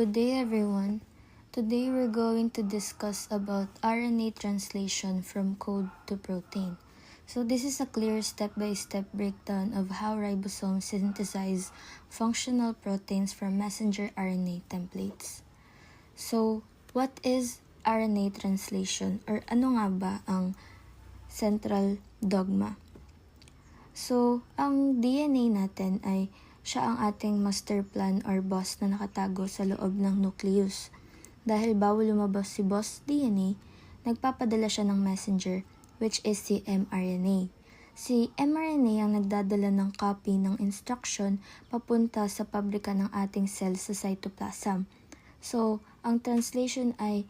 Good day everyone. Today we're going to discuss about RNA translation from code to protein. So this is a clear step-by-step breakdown of how ribosomes synthesize functional proteins from messenger RNA templates. So what is RNA translation, or ano nga ba ang central dogma? So ang DNA natin ay siya ang ating master plan or boss na nakatago sa loob ng nucleus. Dahil bawal lumabas si boss DNA, nagpapadala siya ng messenger, which is si mRNA. Si mRNA ang nagdadala ng copy ng instruction papunta sa pabrika ng ating cell sa cytoplasm. So, ang translation ay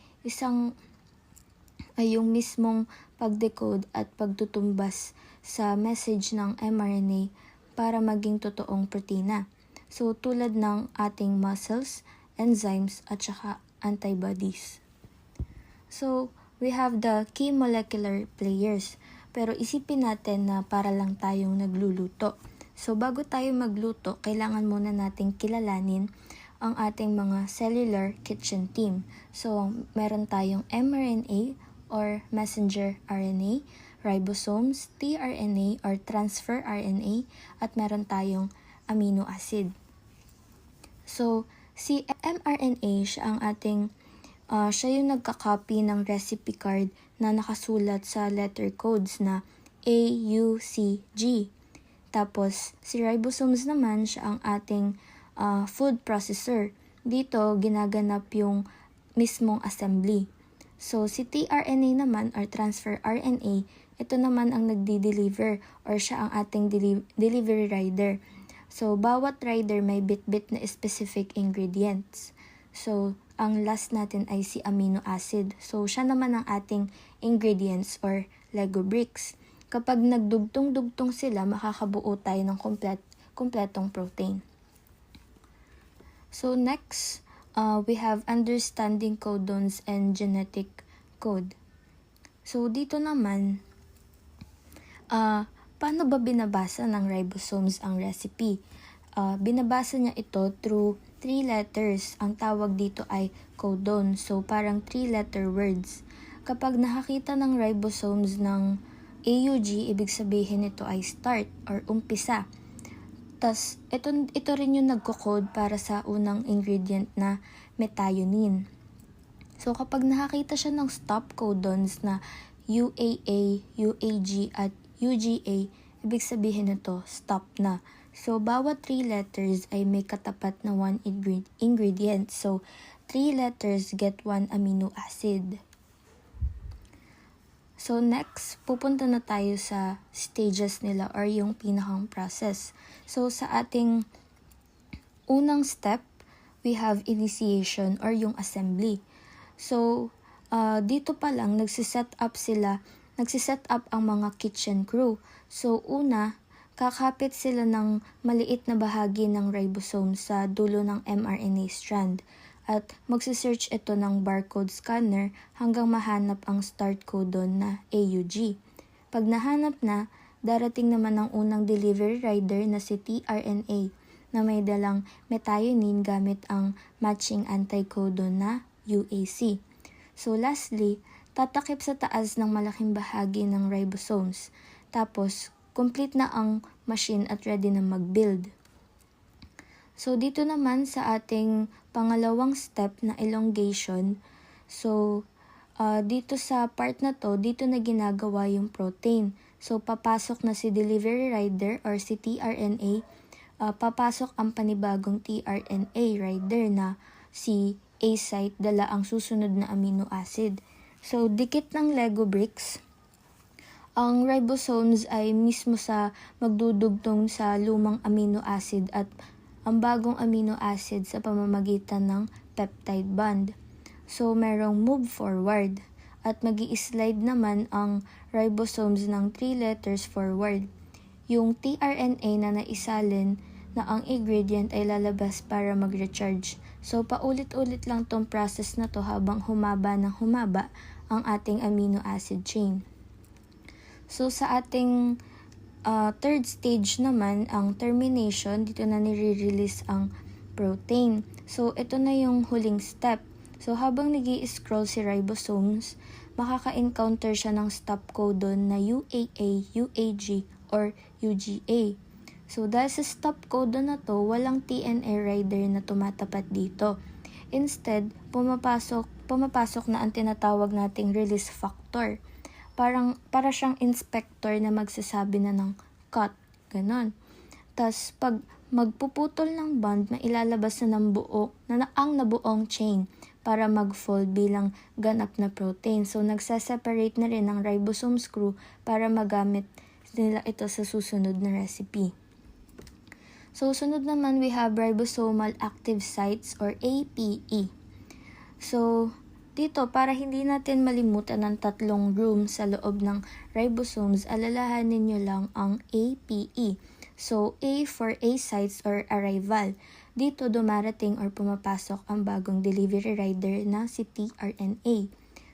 yung mismong pag-decode at pagtutumbas sa message ng mRNA para maging totoong protina. So, tulad ng ating muscles, enzymes, at saka antibodies. So, we have the key molecular players. Pero isipin natin na para lang tayong nagluluto. So, bago tayo magluto, kailangan muna nating kilalanin ang ating mga cellular kitchen team. So, meron tayong mRNA or messenger RNA, ribosomes, tRNA or transfer RNA, at meron tayong amino acid. So, si mRNA siya yung nagka-copy ng recipe card na nakasulat sa letter codes na A, U, C, G. Tapos, si ribosomes naman siya ang ating food processor. Dito, ginaganap yung mismong assembly. So, si tRNA naman or transfer RNA, ito naman ang nagdi-deliver or siya ang ating delivery rider. So, bawat rider may bit-bit na specific ingredients. So, ang last natin ay si amino acid. So, siya naman ang ating ingredients or Lego bricks. Kapag nagdugtong-dugtong sila, makakabuo tayo ng kompletong protein. So, next, we have understanding codons and genetic code. So, dito naman, paano ba binabasa ng ribosomes ang recipe? Binabasa niya ito through 3 letters. Ang tawag dito ay codon. So, parang 3-letter words. Kapag nakakita ng ribosomes ng AUG, ibig sabihin ito ay start or umpisa. Tas, ito rin yung nagko-code para sa unang ingredient na methionine. So, kapag nakakita siya ng stop codons na UAA, UAG, at UGA, ibig sabihin nito, stop na. So, bawat 3 letters ay may katapat na 1 ingredient. So, 3 letters get 1 amino acid. So, next, pupunta na tayo sa stages nila or yung pinakang process. So, sa ating unang step, we have initiation or yung assembly. So, dito pa lang, nagsiset up ang mga kitchen crew. So, una, kakapit sila ng maliit na bahagi ng ribosome sa dulo ng mRNA strand. At magsisearch ito ng barcode scanner hanggang mahanap ang start codon na AUG. Pag nahanap na, darating naman ang unang delivery rider na si tRNA na may dalang methionine gamit ang matching anticodon na UAC. So lastly, tatakip sa taas ng malaking bahagi ng ribosomes. Tapos, complete na ang machine at ready na mag-build. So, dito naman sa ating pangalawang step na elongation, so, dito sa part na to, dito na ginagawa yung protein. So, papasok na si delivery rider or si tRNA, papasok ang panibagong tRNA rider na si A site, dala ang susunod na amino acid. So, dikit ng Lego bricks, ang ribosomes ay mismo sa magdudugtong sa lumang amino acid at ang bagong amino acid sa pamamagitan ng peptide bond. So, merong move forward at magi-slide naman ang ribosomes ng 3 letters forward. Yung tRNA na naisalin na ang ingredient ay lalabas para mag-recharge. So, paulit-ulit lang tong process na to habang humaba ang ating amino acid chain. So, sa ating third stage naman, ang termination, dito na nire-release ang protein. So, ito na yung huling step. So, habang nag-i-scroll si ribosomes, makaka-encounter siya ng stop codon na UAA, UAG, or UGA. So, dahil sa stop codon na to, walang TNA rider na tumatapat dito. Instead, pumapasok na ang tinatawag nating release factor. Para siyang inspector na magsasabi na ng cut, ganon. Tas pag magpuputol ng bond, mailalabas na ang nabuong chain para mag-fold bilang ganap na protein. So, nagsaseparate na rin ang ribosome screw para magamit nila ito sa susunod na recipe. So, sunod naman, we have ribosomal active sites or APE. So, dito, para hindi natin malimutan ang 3 rooms sa loob ng ribosomes, alalahanin nyo lang ang APE. So, A for A sites or arrival. Dito, dumarating or pumapasok ang bagong delivery rider na si tRNA.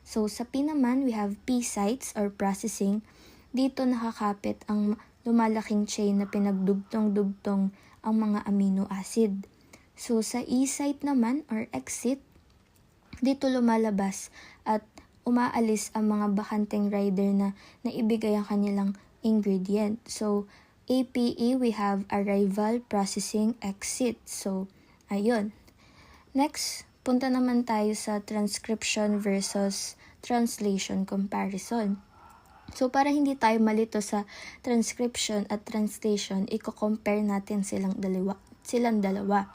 So, sa P naman, we have P sites or processing. Dito, nakakapit ang lumalaking chain na pinagdugtong-dugtong ang mga amino acid. So, sa E site naman or exit, dito lumalabas at umaalis ang mga bakanteng rider na naibigay ang kanilang ingredient. So, APE, we have arrival, processing, exit. So, ayun. Next, punta naman tayo sa transcription versus translation comparison. So, para hindi tayo malito sa transcription at translation, i-compare natin silang dalawa.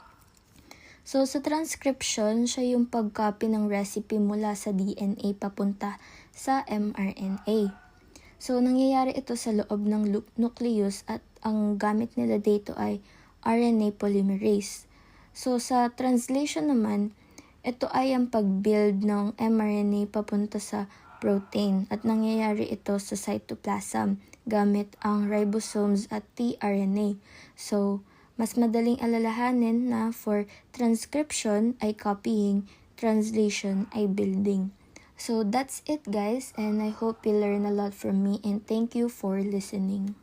So, sa transcription, siya yung pag-copy ng recipe mula sa DNA papunta sa mRNA. So, nangyayari ito sa loob ng nucleus at ang gamit nila dito ay RNA polymerase. So, sa translation naman, ito ay ang pag-build ng mRNA papunta sa protein at nangyayari ito sa cytoplasm gamit ang ribosomes at tRNA. So, mas madaling alalahanin na for transcription ay copying, translation ay building. So, that's it guys, and I hope you learn a lot from me and thank you for listening.